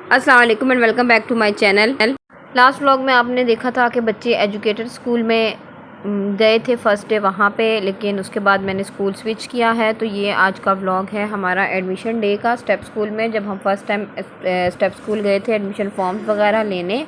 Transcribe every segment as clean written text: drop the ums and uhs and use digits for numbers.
अस्सलाम वालेकुम and welcome back to my channel. Last vlog में आपने देखा था कि बच्चे एजुकेटेड स्कूल में गए थे फर्स्ट डे वहाँ पे, लेकिन उसके बाद मैंने स्कूल स्विच किया है। तो ये आज का व्लॉग है हमारा एडमिशन डे का स्टेप स्कूल में, जब हम फर्स्ट टाइम स्टेप स्कूल गए थे एडमिशन फॉर्म्स वगैरह लेने।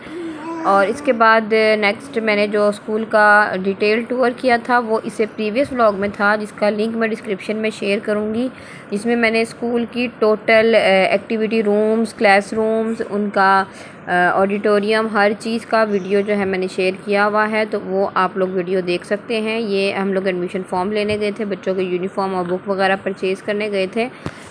और इसके बाद नेक्स्ट मैंने जो स्कूल का डिटेल टूर किया था वो इससे प्रीवियस व्लॉग में था, जिसका लिंक मैं डिस्क्रिप्शन में शेयर करूँगी, जिसमें मैंने स्कूल की total activity rooms, class rooms, उनका ऑडिटोरियम, हर चीज़ का वीडियो जो है मैंने शेयर किया हुआ है। तो वो आप लोग वीडियो देख सकते हैं। ये हम लोग एडमिशन फॉर्म लेने गए थे, बच्चों के यूनिफॉर्म और बुक वगैरह परचेज़ करने गए थे।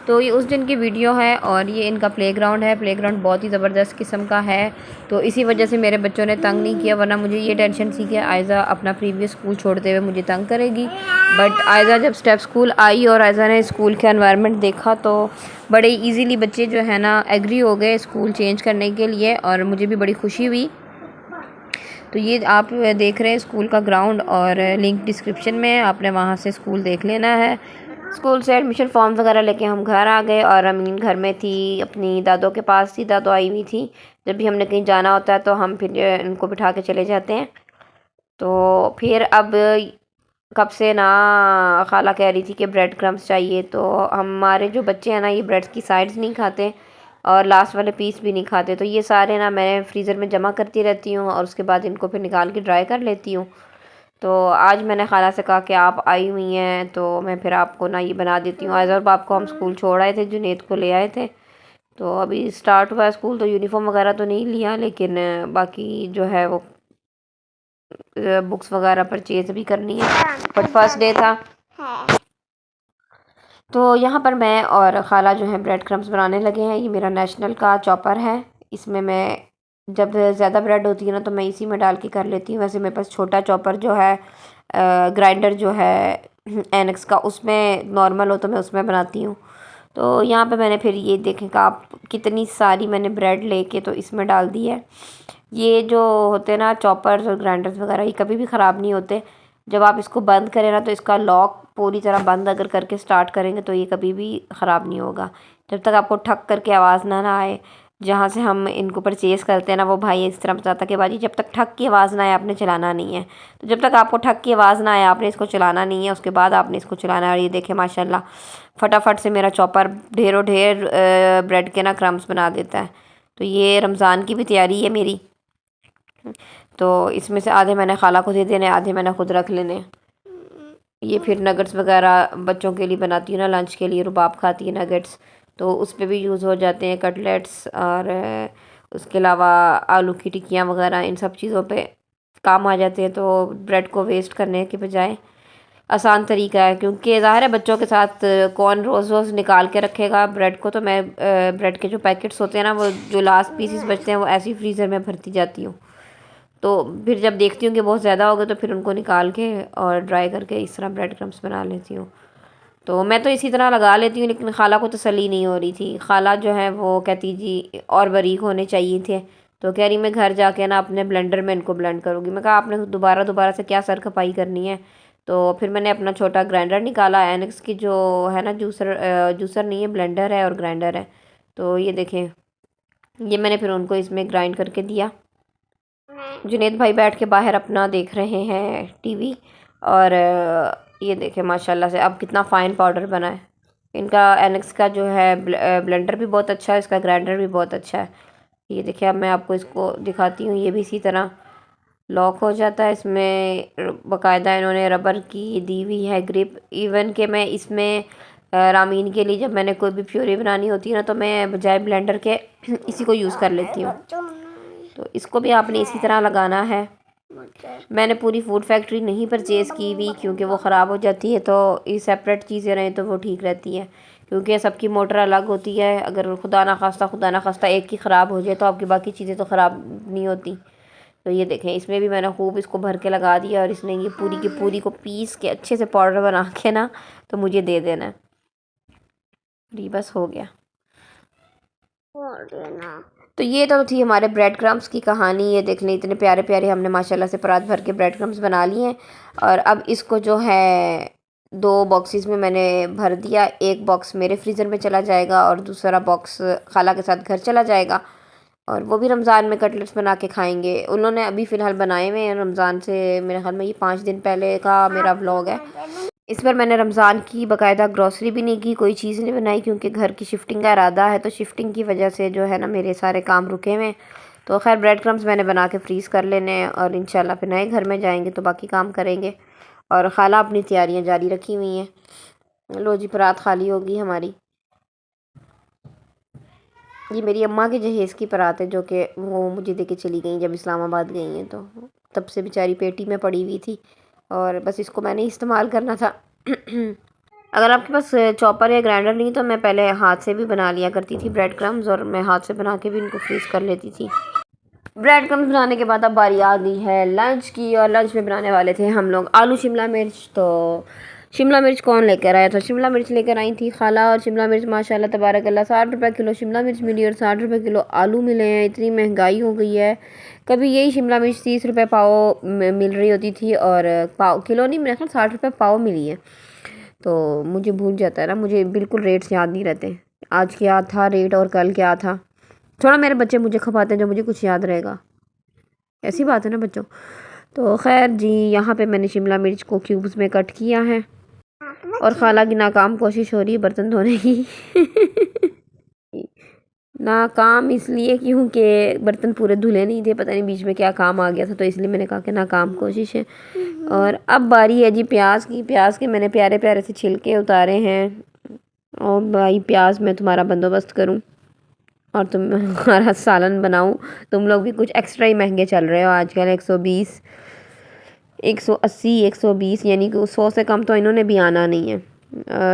तो ये उस दिन की वीडियो है। और ये इनका प्लेग्राउंड है। प्लेग्राउंड बहुत ही ज़बरदस्त किस्म का है, तो इसी वजह से मेरे बच्चों ने तंग नहीं किया, वरना मुझे ये टेंशन थी कि आयज़ा अपना प्रीवियस स्कूल छोड़ते हुए मुझे तंग करेगी। बट आयज़ा जब स्टेप स्कूल आई और आयज़ा ने स्कूल के एनवायरनमेंट देखा तो बड़े इजीली बच्चे जो है ना एग्री हो गए स्कूल चेंज करने के लिए, और मुझे भी बड़ी खुशी हुई। तो ये आप देख रहे हैं स्कूल का ग्राउंड, और लिंक डिस्क्रिप्शन में है, आपने वहाँ से स्कूल देख लेना है। स्कूल से एडमिशन फॉर्म वगैरह लेके हम घर आ गए, और अमीन घर में थी, अपनी दादों के पास थी। दादो आई हुई थी। जब भी हमने कहीं जाना होता है तो हम फिर इनको बिठा के चले जाते हैं। तो फिर अब कब से ना खाला कह रही थी कि ब्रेड क्रम्स चाहिए, तो हमारे जो बच्चे हैं ना ये ब्रेड्स की साइड्स नहीं खाते और लास्ट वाले पीस भी नहीं खाते। तो ये सारे ना मैं फ्रीज़र में जमा करती रहती हूँ और उसके बाद इनको फिर निकाल के ड्राई कर लेती हूँ। तो आज मैंने खाला से कहा कि आप आई हुई हैं तो मैं फिर आपको ना ये बना देती हूँ। अज़हर बाप को हम स्कूल छोड़ आए थे, जुनेद को ले आए थे। तो अभी स्टार्ट हुआ है स्कूल, तो यूनिफॉर्म वगैरह तो नहीं लिया, लेकिन बाकी जो है वो बुक्स वगैरह परचेज़ भी करनी है। बट फर्स्ट डे था। तो यहाँ पर मैं और खाला जो है ब्रेड क्रम्स बनाने लगे हैं। ये मेरा नेशनल का चॉपर है। इसमें मैं जब ज़्यादा ब्रेड होती है ना तो मैं इसी में डाल के कर लेती हूँ। वैसे मेरे पास छोटा चॉपर जो है, ग्राइंडर जो है एनक्स का, उसमें नॉर्मल हो तो मैं उसमें बनाती हूँ। तो यहाँ पे मैंने फिर ये देखें आप कितनी सारी मैंने ब्रेड लेके तो इसमें डाल दी है। ये जो होते हैं ना चॉपर्स और ग्राइंडर्स वगैरह, ये कभी भी ख़राब नहीं होते। जब आप इसको बंद करें ना तो इसका लॉक पूरी तरह बंद अगर करके स्टार्ट करेंगे तो ये कभी भी ख़राब नहीं होगा। जब तक आपको ठक करके आवाज़ ना आए। जहाँ से हम इनको परचेज़ करते हैं ना वो भाई इस तरह बताता कि बाजी जब तक ठक की आवाज़ ना आए आपने चलाना नहीं है। तो जब तक आपको ठक की आवाज़ ना आए आपने इसको चलाना नहीं है, उसके बाद आपने इसको चलाना है। और ये देखें माशाल्लाह फटाफट से मेरा चॉपर ढेरों ढेर ब्रेड के ना क्रम्स बना देता है। तो ये रमज़ान की भी तैयारी है मेरी। तो इसमें से आधे मैंने खाला को दे देने, आधे मैंने खुद रख लेने। ये फिर नगेट्स वगैरह बच्चों के लिए बनाती हूँ ना, लंच के लिए रुबाब खाती है नगेट्स, तो उस पर भी यूज़ हो जाते हैं। कटलेट्स और उसके अलावा आलू की टिक्कियाँ वगैरह, इन सब चीज़ों पे काम आ जाते हैं। तो ब्रेड को वेस्ट करने के बजाय आसान तरीका है, क्योंकि ज़ाहिर है बच्चों के साथ कौन रोज़ रोज़ निकाल के रखेगा ब्रेड को। तो मैं ब्रेड के जो पैकेट्स होते हैं ना, वो जो लास्ट पीसेस बचते हैं वो ऐसे ही फ्रीज़र में भरती जाती हूँ। तो फिर जब देखती हूँ कि बहुत ज़्यादा हो गए तो फिर उनको निकाल के और ड्राई करके इस तरह ब्रेड क्रम्स बना लेती हूँ। तो मैं तो इसी तरह लगा लेती हूँ, लेकिन खाला को तसल्ली नहीं हो रही थी। खाला जो है वो कहती जी और बारीक होने चाहिए थे। तो कह रही मैं घर जाके ना अपने ब्लेंडर में इनको ब्लेंड करूँगी। मैं कहा आपने दोबारा दोबारा से क्या सर खपाई करनी है। तो फिर मैंने अपना छोटा ग्राइंडर निकाला, एनक्स की जो है ना जूसर, जूसर नहीं है, ब्लेंडर है और ग्राइंडर है। तो ये देखें, ये मैंने फिर उनको इसमें ग्राइंड करके दिया। जुनेद भाई बैठ के बाहर अपना देख रहे हैं टीवी। और ये देखें माशाल्लाह से अब कितना फ़ाइन पाउडर बना है। इनका एनक्स का जो है ब्लेंडर भी बहुत अच्छा है, इसका ग्राइंडर भी बहुत अच्छा है। ये देखिए अब मैं आपको इसको दिखाती हूँ। ये भी इसी तरह लॉक हो जाता है। इसमें बाकायदा इन्होंने रबर की दी हुई है ग्रिप। इवन कि मैं इसमें रामीन के लिए जब मैंने कोई भी प्योरी बनानी होती है ना तो मैं बजाय ब्लेंडर के इसी को यूज़ कर लेती हूँ। तो इसको भी आपने इसी तरह लगाना है। मैंने पूरी फूड फैक्ट्री नहीं परचेज़ की हुई, क्योंकि वो ख़राब हो जाती है। तो ये सेपरेट चीज़ें रहें तो वो ठीक रहती है, क्योंकि सबकी मोटर अलग होती है। अगर खुदा ना खास्ता एक की ख़राब हो जाए तो आपकी बाकी चीज़ें तो ख़राब नहीं होती। तो ये देखें इसमें भी मैंने खूब इसको भर के लगा दिया, और इसने ये पूरी की पूरी को पीस के अच्छे से पाउडर बना के ना तो मुझे दे देना है। ये बस हो गया। तो ये तो थी हमारे ब्रेड क्रम्स की कहानी। ये देख लें इतने प्यारे प्यारे हमने माशाल्लाह से परात भर के ब्रेड क्रम्स बना लिए हैं। और अब इसको जो है 2 बॉक्सेस में मैंने भर दिया। एक बॉक्स मेरे फ्रीज़र में चला जाएगा और दूसरा बॉक्स खाला के साथ घर चला जाएगा। और वो भी रमज़ान में कटलेट्स बना के खाएंगे। उन्होंने अभी फ़िलहाल बनाए हुए हैं रमज़ान से, मेरे ख्याल में ये 5 दिन पहले का मेरा व्लॉग है। इस पर मैंने रमज़ान की बाकायदा ग्रॉसरी भी नहीं की, कोई चीज़ नहीं बनाई, क्योंकि घर की शिफ्टिंग का इरादा है, तो शिफ्टिंग की वजह से जो है ना मेरे सारे काम रुके हुए हैं। तो खैर ब्रेड क्रम्स मैंने बना के फ्रीज़ कर लेने हैं और इंशाल्लाह फिर नए घर में जाएंगे तो बाकी काम करेंगे। और खाला अपनी तैयारियां जारी रखी हुई हैं। लो जी, परात खाली होगी हमारी। ये मेरी अम्मा के जहेज़ की परात है, जो कि वो मुझे दे के चली गई जब इस्लामाबाद गई हैं, तो तब से बेचारी पेटी में पड़ी हुई थी और बस इसको मैंने इस्तेमाल करना था। अगर आपके पास चॉपर या ग्राइंडर नहीं तो मैं पहले हाथ से भी बना लिया करती थी ब्रेड क्रम्स, और मैं हाथ से बना के भी इनको फ्रीज़ कर लेती थी। ब्रेड क्रम्स बनाने के बाद अब बारी आ गई है लंच की, और लंच में बनाने वाले थे हम लोग आलू शिमला मिर्च। तो शिमला मिर्च कौन लेकर आया था? शिमला मिर्च लेकर आई थी खाला, और शिमला मिर्च माशाल्लाह तबारक अल्लाह 60 रुपये किलो शिमला मिर्च मिली और 60 रुपये किलो आलू मिले हैं। इतनी महंगाई हो गई है, कभी यही शिमला मिर्च 30 रुपये पाव मिल रही होती थी, और पाव किलो नहीं, मेरे ख्याल 60 रुपये पाव मिली है। तो मुझे भूल जाता है ना, मुझे बिल्कुल रेट्स याद नहीं रहते, आज क्या था रेट और कल क्या था। थोड़ा मेरे बच्चे मुझे खपाते हैं जो मुझे कुछ याद रहेगा, ऐसी बात है ना बच्चों। तो खैर जी, यहाँ पे मैंने शिमला मिर्च को क्यूब्स में कट किया है, और खाला की नाकाम कोशिश हो रही है बर्तन धोने की। नाकाम इसलिए क्योंकि बर्तन पूरे धुले नहीं थे, पता नहीं बीच में क्या काम आ गया था, तो इसलिए मैंने कहा कि नाकाम कोशिश है। और अब बारी है जी प्याज की। प्याज के मैंने प्यारे प्यारे से छिलके उतारे हैं, और भाई प्याज मैं तुम्हारा बंदोबस्त करूं और तुम्हारा सालन बनाऊं। तुम लोग भी कुछ एक्स्ट्रा ही महंगे चल रहे हो आजकल, 120, 180, 120, यानी कि 100 से कम तो इन्होंने भी आना नहीं है।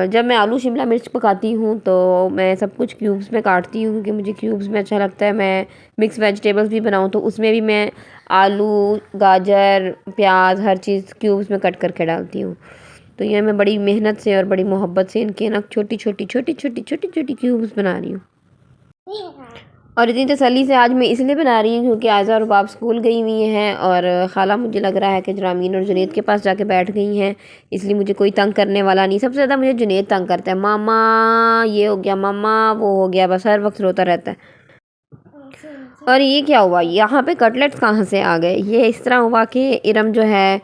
जब मैं आलू शिमला मिर्च पकाती हूँ तो मैं सब कुछ क्यूब्स में काटती हूँ, क्योंकि मुझे क्यूब्स में अच्छा लगता है। मैं मिक्स वेजिटेबल्स भी बनाऊँ तो उसमें भी मैं आलू, गाजर, प्याज, हर चीज़ क्यूब्स में कट करके डालती हूँ। तो ये मैं बड़ी मेहनत से और बड़ी मोहब्बत से इनके ना छोटी छोटी छोटी छोटी छोटी छोटी क्यूब्स बना रही हूँ। और इतनी तसल्ली से आज मैं इसलिए बना रही हूँ क्योंकि आयज़ा और बाप स्कूल गई हुई हैं, और ख़ाला मुझे लग रहा है कि जरामीन और जुनैद के पास जाके बैठ गई हैं, इसलिए मुझे कोई तंग करने वाला नहीं। सबसे ज़्यादा मुझे जुनैद तंग करता है, मामा ये हो गया, मामा वो हो गया, बस हर वक्त रोता रहता है। और ये क्या हुआ, यहाँ पे कटलेट्स कहाँ से आ गए? ये इस तरह हुआ कि इरम जो है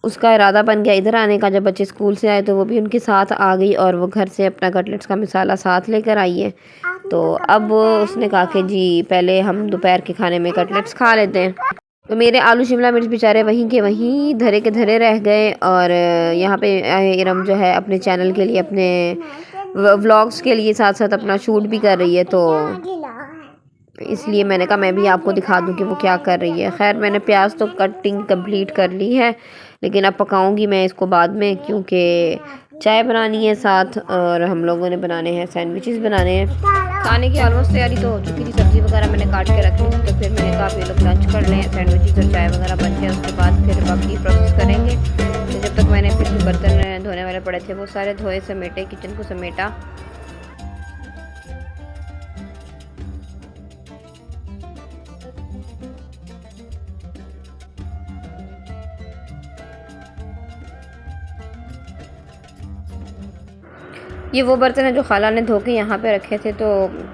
उसका इरादा बन गया इधर आने का। जब बच्चे स्कूल से आए तो वो भी उनके साथ आ गई, और वो घर से अपना कटलेट्स का मसाला साथ लेकर आई है। तो अब उसने कहा कि जी पहले हम दोपहर के खाने में कटलेट्स खा लेते हैं। तो मेरे आलू शिमला मिर्च बेचारे वहीं के वहीं धरे के धरे रह गए, और यहाँ पे इरम जो है अपने चैनल के लिए, अपने व्लॉग्स के लिए साथ साथ अपना शूट भी कर रही है, तो इसलिए मैंने कहा मैं भी आपको दिखा दूं कि वो क्या कर रही है। खैर मैंने प्याज तो कटिंग कंप्लीट कर ली है, लेकिन अब पकाऊंगी मैं इसको बाद में, क्योंकि चाय बनानी है साथ, और हम लोगों ने बनाने हैं सैंडविचेस बनाने हैं। खाने की ऑलमोस्ट तैयारी तो हो चुकी थी, सब्ज़ी वगैरह मैंने काट के रखी थी, तो फिर मैंने कहा फिर लोग लंच कर लें, सैंडविचेस और चाय वगैरह बन जाए, उसके बाद फिर बाकी प्रोसेस करेंगे। तो जब तक मैंने फिर बर्तन धोने वाले पड़े थे वो सारे धोए, समेटे, किचन को समेटा। ये वो बर्तन है जो खाला ने धो के यहाँ पे रखे थे। तो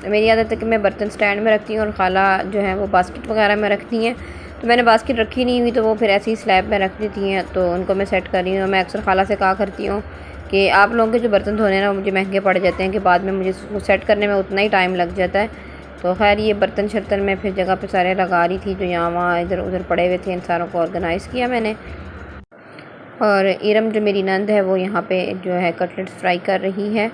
मेरी आदत है कि मैं बर्तन स्टैंड में रखती हूँ और खाला जो है वो बास्केट वगैरह में रखती हैं। तो मैंने बास्केट रखी नहीं हुई, तो वो फिर ऐसे ही स्लैब में रख देती हैं, तो उनको मैं सेट कर रही हूँ। मैं अक्सर खाला से कहा करती हूँ कि आप लोगों के जो बर्तन धोने ना वो मुझे महंगे पड़ जाते हैं, कि बाद में मुझे उसको सेट करने में उतना ही टाइम लग जाता है। तो खैर ये बर्तन शर्तन मैं फिर जगह पर सारे लगा रही थी, जो यहाँ वहाँ इधर उधर पड़े हुए थे, इन सारों को ऑर्गेनाइज़ किया मैंने। और इरम जो मेरी नंद है वो यहाँ पे जो है कटलेट्स फ्राई कर रही है।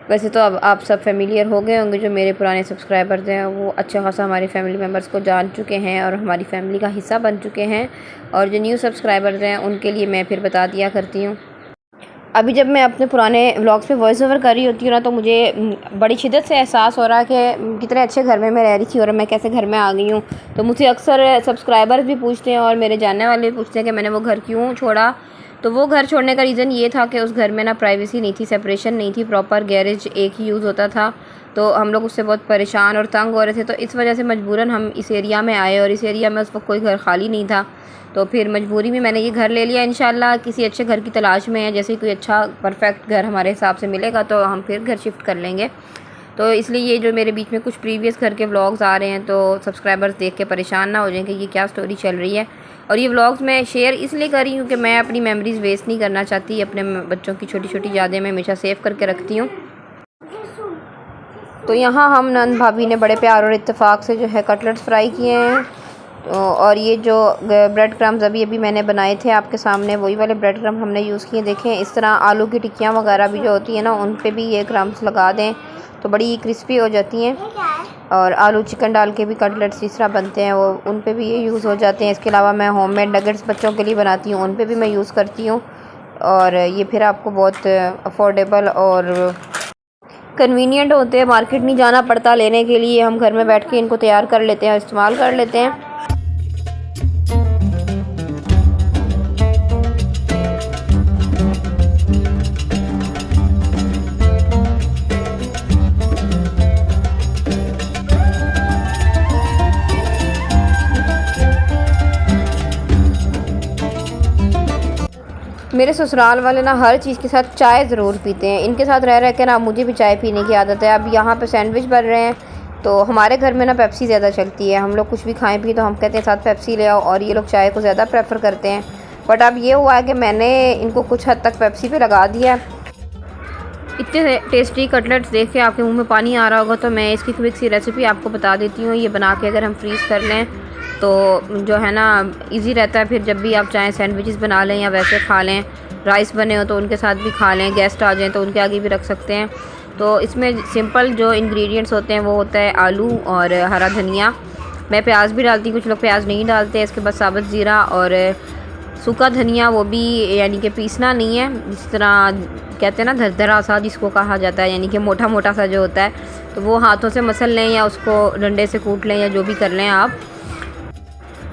वैसे तो अब आप सब फेमिलियर हो गए होंगे, जो मेरे पुराने सब्सक्राइबर्स हैं वो अच्छा खासा हमारे फैमिली मेम्बर्स को जान चुके हैं और हमारी फैमिली का हिस्सा बन चुके हैं। और जो न्यू सब्सक्राइबर्स हैं उनके लिए मैं फिर बता दिया करती हूँ। अभी जब मैं अपने पुराने व्लॉग्स पे वॉइस ओवर कर रही होती हूँ ना, तो मुझे बड़ी शिद्दत से एहसास हो रहा है कि कितने अच्छे घर में मैं रह रही थी और मैं कैसे घर में आ गई हूँ। तो मुझसे अक्सर सब्सक्राइबर्स भी पूछते हैं और मेरे जानने वाले भी पूछते हैं कि मैंने वो घर क्यों छोड़ा। तो वो घर छोड़ने का रीज़न ये था कि उस घर में ना प्राइवेसी नहीं थी, सेपरेशन नहीं थी, प्रॉपर गैरेज एक ही यूज़ होता था। तो हम लोग उससे बहुत परेशान और तंग हो रहे थे। तो इस वजह से मजबूरन हम इस एरिया में आए, और इस एरिया में उस वक्त कोई घर खाली नहीं था। तो फिर मजबूरी में मैंने ये घर ले लिया। इंशाल्लाह किसी अच्छे घर की तलाश में है, जैसे कोई अच्छा परफेक्ट घर हमारे हिसाब से मिलेगा तो हम फिर घर शिफ्ट कर लेंगे। तो इसलिए ये जो मेरे बीच में कुछ प्रीवियस घर के व्लॉग्स आ रहे हैं तो सब्सक्राइबर्स देख के परेशान ना हो जाएं कि ये क्या स्टोरी चल रही है। और ये व्लॉग्स मैं शेयर इसलिए कर रही हूँ कि मैं अपनी मेमोरीज़ वेस्ट नहीं करना चाहती, अपने बच्चों की छोटी छोटी यादें मैं हमेशा सेव करके रखती हूँ। तो यहाँ हम नंद भाभी ने बड़े प्यार और इत्तेफाक से जो है कटलेट्स फ्राई किए हैं। और ये जो ब्रेड क्रम्स अभी मैंने बनाए थे आपके सामने, वही वाले ब्रेड क्रम्स हमने यूज़ किए। देखें, इस तरह आलू की टिक्कियाँ वगैरह भी जो होती है ना, उन पे भी ये क्रम्स लगा दें तो बड़ी क्रिस्पी हो जाती हैं। और आलू चिकन डाल के भी कटलेट्स जिस तरह बनते हैं वो उन पे भी ये यूज़ हो जाते हैं। इसके अलावा मैं होममेड नगेट्स बच्चों के लिए बनाती हूँ, उन पे भी मैं यूज़ करती हूँ। और ये फिर आपको बहुत अफोर्डेबल और कन्वीनियंट होते हैं, मार्केट नहीं जाना पड़ता लेने के लिए, हम घर में बैठ के इनको तैयार कर लेते हैं, इस्तेमाल कर लेते हैं। मेरे ससुराल वाले ना हर चीज़ के साथ चाय ज़रूर पीते हैं। इनके साथ रह के ना मुझे भी चाय पीने की आदत है। अब यहाँ पे सैंडविच बन रहे हैं तो हमारे घर में ना पेप्सी ज़्यादा चलती है। हम लोग कुछ भी खाएं पी तो हम कहते हैं साथ पेप्सी ले आओ, और ये लोग चाय को ज़्यादा प्रेफर करते हैं। बट अब ये हुआ है कि मैंने इनको कुछ हद तक पेप्सी पे लगा दिया। इतने टेस्टी कटलेट्स देख के आपके मुँह में पानी आ रहा होगा, तो मैं इसकी क्विक सी रेसिपी आपको बता देती हूँ। ये बना के अगर हम फ्रीज़ कर लें तो जो है ना इजी रहता है, फिर जब भी आप चाहें सैंडविचेस बना लें या वैसे खा लें, राइस बने हो तो उनके साथ भी खा लें, गेस्ट आ जाएं तो उनके आगे भी रख सकते हैं। तो इसमें सिंपल जो इंग्रेडिएंट्स होते हैं वो होता है आलू और हरा धनिया। मैं प्याज भी डालती हूँ, कुछ लोग प्याज नहीं डालते। इसके बाद साबुत ज़ीरा और सूखा धनिया, वो भी यानी कि पीसना नहीं है, जिस तरह कहते हैं ना धरधरा सा जिसको कहा जाता है, यानी कि मोटा मोटा सा जो होता है, तो वो हाथों से मसल लें या उसको डंडे से कूट लें या जो भी कर लें आप।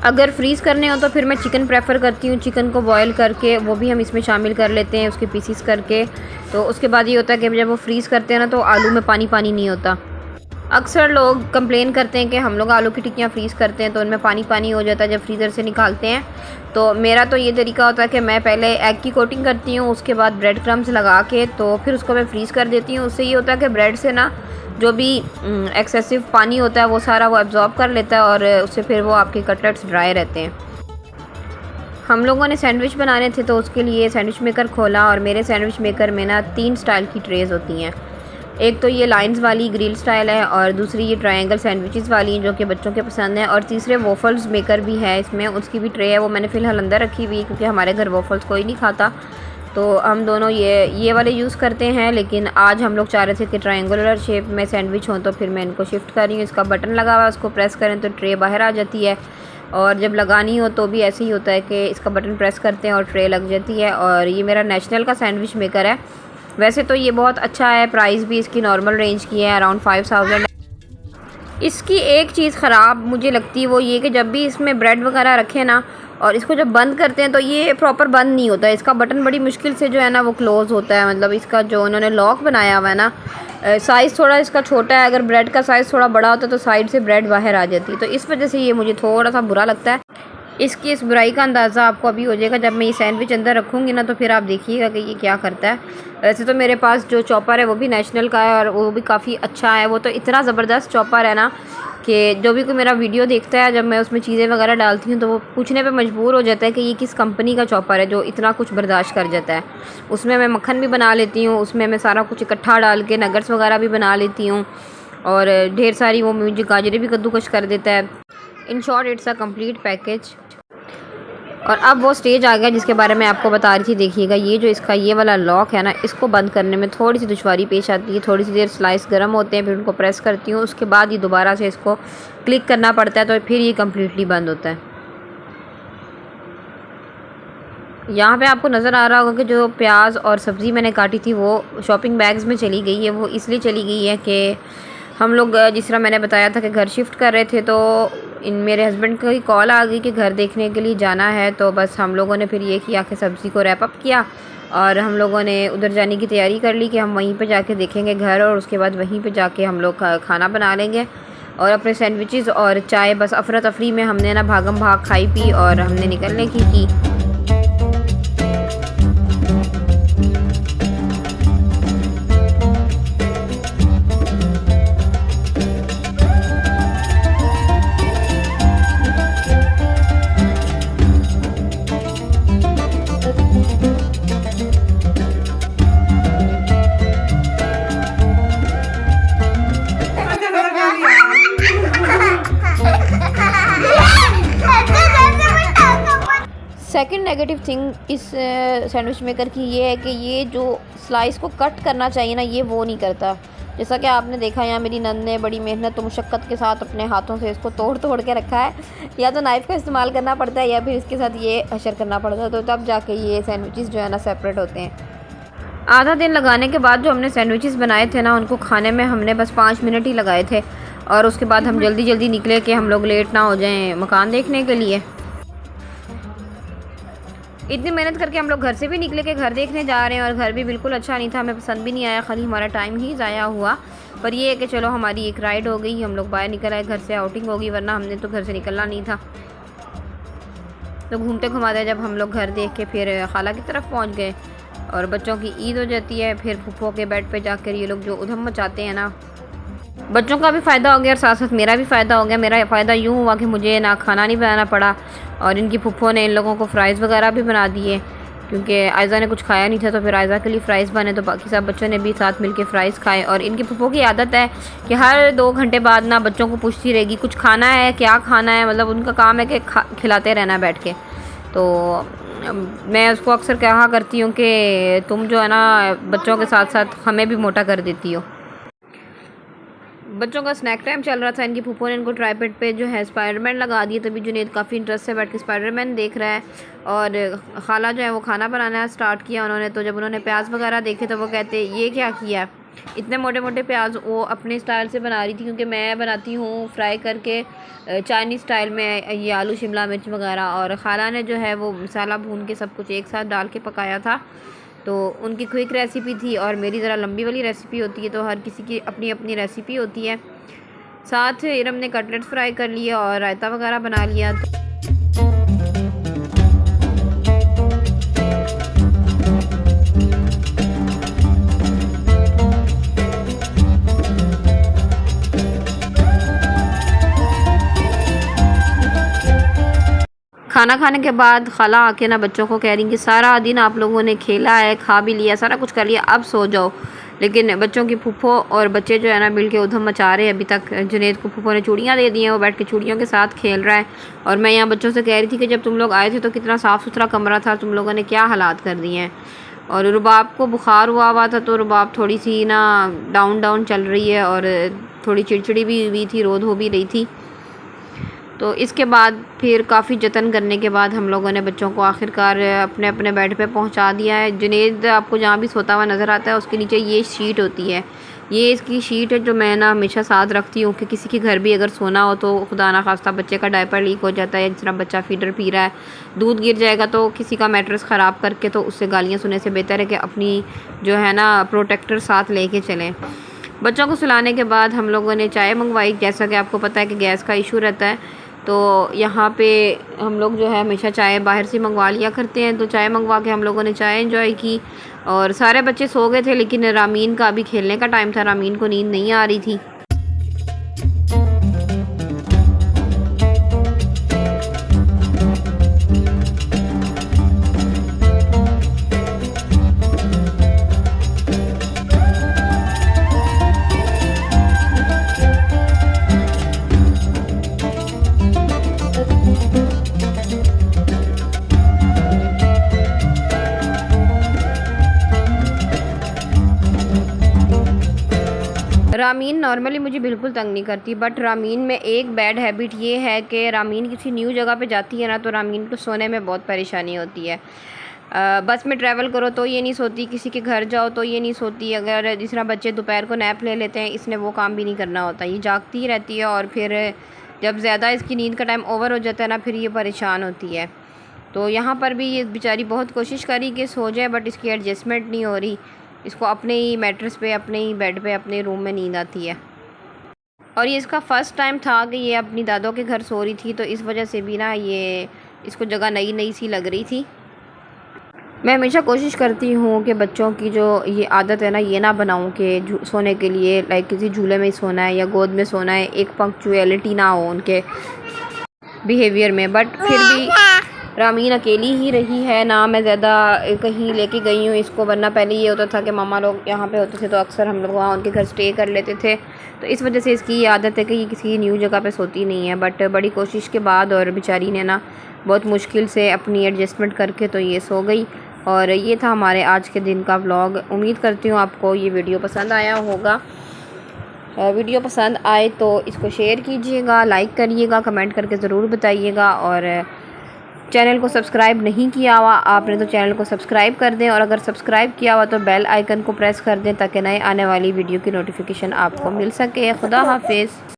अगर फ्रीज़ करने हो तो फिर मैं चिकन प्रेफर करती हूँ, चिकन को बॉयल करके वो भी हम इसमें शामिल कर लेते हैं, उसके पीसीस करके। तो उसके बाद ये होता है कि जब वो फ्रीज़ करते हैं ना तो आलू में पानी पानी नहीं होता। अक्सर लोग कंप्लेन करते हैं कि हम लोग आलू की टिक्कियाँ फ्रीज़ करते हैं तो उनमें पानी पानी हो जाता है जब फ्रीज़र से निकालते हैं। तो मेरा तो ये तरीका होता है कि मैं पहले एग की कोटिंग करती हूँ, उसके बाद ब्रेड क्रम्स लगा के तो फिर उसको मैं फ्रीज़ कर देती हूँ। उससे ये होता है कि ब्रेड से ना जो भी एक्सेसिव पानी होता है वो सारा वो एब्ज़ॉर्ब कर लेता है और उससे फिर वो आपके कटलेट्स ड्राई रहते हैं। हम लोगों ने सैंडविच बनाने थे तो उसके लिए सैंडविच मेकर खोला, और मेरे सैंडविच मेकर में ना 3 स्टाइल की ट्रेज़ होती हैं। एक तो ये लाइंस वाली ग्रिल स्टाइल है, और दूसरी ये ट्रायंगल सैंडविचेस वाली जो कि बच्चों के पसंद है, और तीसरे वॉफल्स मेकर भी है इसमें, उसकी भी ट्रे है, वो मैंने फ़िलहाल अंदर रखी हुई क्योंकि हमारे घर वॉफल्स कोई नहीं खाता। तो हम दोनों ये वाले यूज़ करते हैं, लेकिन आज हम लोग चाह रहे थे कि ट्रायंगुलर शेप में सैंडविच हो, तो फिर मैं इनको शिफ्ट कर रही हूँ। इसका बटन लगा हुआ है, उसको प्रेस करें तो ट्रे बाहर आ जाती है, और जब लगानी हो तो भी ऐसे ही होता है कि इसका बटन प्रेस करते हैं और ट्रे लग जाती है। और ये मेरा नेशनल का सैंडविच मेकर है। वैसे तो ये बहुत अच्छा है, प्राइस भी इसकी नॉर्मल रेंज की है, अराउंड 5000। इसकी एक चीज़ ख़राब मुझे लगती है वो ये कि जब भी इसमें ब्रेड वगैरह रखें ना और इसको जब बंद करते हैं तो ये प्रॉपर बंद नहीं होता है। इसका बटन बड़ी मुश्किल से जो है ना वो क्लोज़ होता है। मतलब इसका जो उन्होंने लॉक बनाया हुआ है ना, साइज़ थोड़ा इसका छोटा है। अगर ब्रेड का साइज़ थोड़ा बड़ा होता तो साइड से ब्रेड बाहर आ जाती, तो इस वजह से ये मुझे थोड़ा सा बुरा लगता है। इसकी इस बुराई का अंदाज़ा आपको अभी हो जाएगा जब मैं ये सैंडविच अंदर रखूँगी ना, तो फिर आप देखिएगा कि ये क्या करता है। वैसे तो मेरे पास जो चॉपर है वो भी नेशनल का है और वो भी काफ़ी अच्छा है। वो तो इतना ज़बरदस्त चॉपर है ना कि जो भी कोई मेरा वीडियो देखता है, जब मैं उसमें चीज़ें वगैरह डालती हूँ तो वो पूछने पे मजबूर हो जाता है कि ये किस कंपनी का चॉपर है जो इतना कुछ बर्दाश्त कर जाता है। उसमें मैं मक्खन भी बना लेती हूँ, उसमें मैं सारा कुछ इकट्ठा डाल के नगर्स वगैरह भी बना लेती हूँ, और ढेर सारी वो मुझे गाजरें भी कद्दूकश कर देता है। In short it's a complete package. और अब वो स्टेज आ गया जिसके बारे में आपको बता रही थी। देखिएगा ये जो इसका ये वाला लॉक है ना, इसको बंद करने में थोड़ी सी दुश्वारी पेश आती है। थोड़ी सी देर स्लाइस गर्म होते हैं, फिर उनको प्रेस करती हूँ, उसके बाद ये दोबारा से इसको क्लिक करना पड़ता है, तो फिर ये कम्प्लीटली बंद होता है। यहाँ पे आपको नज़र आ रहा होगा कि जो प्याज और सब्ज़ी मैंने काटी थी वो शॉपिंग बैग्स में चली गई है। वो इसलिए चली गई है कि हम लोग जिस तरह मैंने बताया था कि घर शिफ्ट कर रहे थे, तो मेरे हस्बैंड की कॉल आ गई कि घर देखने के लिए जाना है। तो बस हम लोगों ने फिर ये किया कि सब्ज़ी को रैप अप किया और हम लोगों ने उधर जाने की तैयारी कर ली कि हम वहीं पे जाके देखेंगे घर, और उसके बाद वहीं पे जाके हम लोग खाना बना लेंगे। और अपने सैंडविचेस और चाय बस अफरा तफरी में हमने ना भागम भाग खाई पी और हमने निकलने की। सेकंड नेगेटिव थिंग इस सैंडविच मेकर की ये है कि ये जो स्लाइस को कट करना चाहिए ना, ये वो नहीं करता। जैसा कि आपने देखा, यहाँ मेरी नंद ने बड़ी मेहनत और मुशक्क़त के साथ अपने हाथों से इसको तोड़ तोड़ के रखा है। या तो नाइफ़ का इस्तेमाल करना पड़ता है या फिर इसके साथ ये हशर करना पड़ता है, तो तब जाके ये सैंडविचेस जो है ना सेपरेट होते हैं। आधा दिन लगाने के बाद जो हमने सैंडविचेस बनाए थे ना, उनको खाने में हमने बस 5 मिनट ही लगाए थे और उसके बाद हम जल्दी जल्दी निकले कि हम लोग लेट ना हो जाएं मकान देखने के लिए। इतनी मेहनत करके हम लोग घर से भी निकले कि घर देखने जा रहे हैं, और घर भी बिल्कुल अच्छा नहीं था, हमें पसंद भी नहीं आया, खाली हमारा टाइम ही ज़ाया हुआ। पर ये है कि चलो हमारी एक राइड हो गई, हम लोग बाहर निकल आए, घर से आउटिंग होगी, वरना हमने तो घर से निकलना नहीं था। तो घूमते घुमाते जब हम लोग घर देख के फिर खाला की तरफ पहुँच गए और बच्चों की ईद हो जाती है, फिर फूफो के बेड पे जाकर ये लोग जो उधम मचाते हैं ना, बच्चों का भी फ़ायदा हो गया और साथ साथ मेरा भी फ़ायदा हो गया। मेरा फ़ायदा यूँ हुआ कि मुझे ना खाना नहीं बनाना पड़ा, और इनकी फूफो ने इन लोगों को फ़्राइज़ वगैरह भी बना दिए, क्योंकि आयज़ा ने कुछ खाया नहीं था, तो फिर आयज़ा के लिए फ़्राइज़ बने, तो बाकी सब बच्चों ने भी साथ मिलके फ़्राइज़ खाए। और इनकी फूफो की आदत है कि हर 2 घंटे बाद ना बच्चों को पूछती रहेगी कुछ खाना है, क्या खाना है, मतलब उनका काम है कि खिलाते रहना बैठ के। तो मैं उसको अक्सर कहा करती हूँ कि तुम जो है ना बच्चों के साथ साथ हमें भी मोटा कर देती हो। बच्चों का स्नैक टाइम चल रहा था, इनकी फूफो ने इनको ट्राईपॉड पे जो है स्पाइडरमैन लगा दिए, तभी जुनैद काफ़ी इंटरेस्ट से बैठ के स्पाइडरमैन देख रहा है। और खाला जो है वो खाना बनाना स्टार्ट किया उन्होंने। तो जब उन्होंने प्याज वगैरह देखे तो वो कहते ये क्या किया, इतने मोटे मोटे प्याज वो अपने स्टाइल से बना रही थी, क्योंकि मैं बनाती हूँ फ्राई करके चाइनीज़ स्टाइल में, ये आलू शिमला मिर्च वगैरह, और खाला ने जो है वो मसाला भून के सब कुछ एक साथ डाल के पकाया था। तो उनकी क्विक रेसिपी थी और मेरी ज़रा लंबी वाली रेसिपी होती है, तो हर किसी की अपनी अपनी रेसिपी होती है। साथ इरम ने कटलेट फ्राई कर लिए और रायता वगैरह बना लिया। खाना खाने के बाद खाला आके ना बच्चों को कह रही कि सारा दिन आप लोगों ने खेला है, खा भी लिया, सारा कुछ कर लिया, अब सो जाओ। लेकिन बच्चों की फूफो और बच्चे जो है ना मिल के उधम मचा रहे हैं। अभी तक जुनैद को फूफो ने चूड़ियाँ दे दी हैं, वो बैठ के चूड़ियों के साथ खेल रहा है। और मैं यहाँ बच्चों से कह रही थी कि जब तुम लोग आए थे तो कितना साफ़ सुथरा कमरा था, तुम लोगों ने क्या हालात कर दिए हैं। और रुबाब को बुखार हुआ था, तो रुबाब थोड़ी सी ना डाउन चल रही है और थोड़ी चिड़चिड़ी भी हुई थी, रोध हो भी रही थी। तो इसके बाद फिर काफ़ी जतन करने के बाद हम लोगों ने बच्चों को आखिरकार अपने अपने बेड पे पहुंचा दिया है। जुनैद आपको जहाँ भी सोता हुआ नज़र आता है उसके नीचे ये शीट होती है, ये इसकी शीट है जो मैं ना हमेशा साथ रखती हूँ कि किसी के घर भी अगर सोना हो तो खुदा ना खास्ता बच्चे का डायपर लीक हो जाता है, जिस तरह बच्चा फीडर पी रहा है, दूध गिर जाएगा तो किसी का मैट्रेस ख़राब करके तो उससे गालियाँ सुनने से बेहतर है कि अपनी जो है ना प्रोटेक्टर साथ लेके चलें। बच्चों को सुलाने के बाद हम लोगों ने चाय मंगवाई। जैसा कि आपको पता है कि गैस का इशू रहता है, तो यहाँ पे हम लोग जो है हमेशा चाय बाहर से मंगवा लिया करते हैं। तो चाय मंगवा के हम लोगों ने चाय एंजॉय की और सारे बच्चे सो गए थे, लेकिन रामीन का अभी खेलने का टाइम था, रामीन को नींद नहीं आ रही थी। रामीन नॉर्मली मुझे बिल्कुल तंग नहीं करती, बट रामीन में एक बैड हैबिट ये है कि रामीन किसी न्यू जगह पे जाती है ना, तो रामीन को सोने में बहुत परेशानी होती है। बस में ट्रैवल करो तो ये नहीं सोती, किसी के घर जाओ तो ये नहीं सोती। अगर जिस तरह बच्चे दोपहर को नैप ले लेते हैं, इसने वो काम भी नहीं करना होता, ये जागती ही रहती है। और फिर जब ज़्यादा इसकी नींद का टाइम ओवर हो जाता है ना, फिर ये परेशान होती है। तो यहाँ पर भी ये बेचारी बहुत कोशिश करी कि सो जाए, बट इसकी एडजस्टमेंट नहीं हो रही। इसको अपने ही मैट्रेस पे, अपने ही बेड पे, अपने रूम में नींद आती है। और ये इसका फ़र्स्ट टाइम था कि ये अपनी दादों के घर सो रही थी, तो इस वजह से भी ना ये इसको जगह नई नई सी लग रही थी। मैं हमेशा कोशिश करती हूँ कि बच्चों की जो ये आदत है ना, ये ना बनाऊँ कि सोने के लिए लाइक किसी झूले में ही सोना है या गोद में सोना है, एक पंक्चुअलिटी ना हो उनके बिहेवियर में। बट फिर भी रामीन अकेली ही रही है ना, मैं ज़्यादा कहीं लेके गई हूँ इसको, वरना पहले ये होता था कि मामा लोग यहाँ पे होते थे तो अक्सर हम लोग वहाँ उनके घर स्टे कर लेते थे। तो इस वजह से इसकी ये आदत है कि ये किसी न्यू जगह पे सोती नहीं है। बट बड़ी कोशिश के बाद और बेचारी ने ना बहुत मुश्किल से अपनी एडजस्टमेंट करके तो ये सो गई। और ये था हमारे आज के दिन का व्लॉग। उम्मीद करती हूँ आपको ये वीडियो पसंद आया होगा। वीडियो पसंद आए तो इसको शेयर कीजिएगा, लाइक करिएगा, कमेंट करके ज़रूर बताइएगा। और चैनल को सब्सक्राइब नहीं किया हुआ आपने तो चैनल को सब्सक्राइब कर दें, और अगर सब्सक्राइब किया हुआ तो बेल आइकन को प्रेस कर दें ताकि नए आने वाली वीडियो की नोटिफिकेशन आपको मिल सके। खुदा हाफिज़।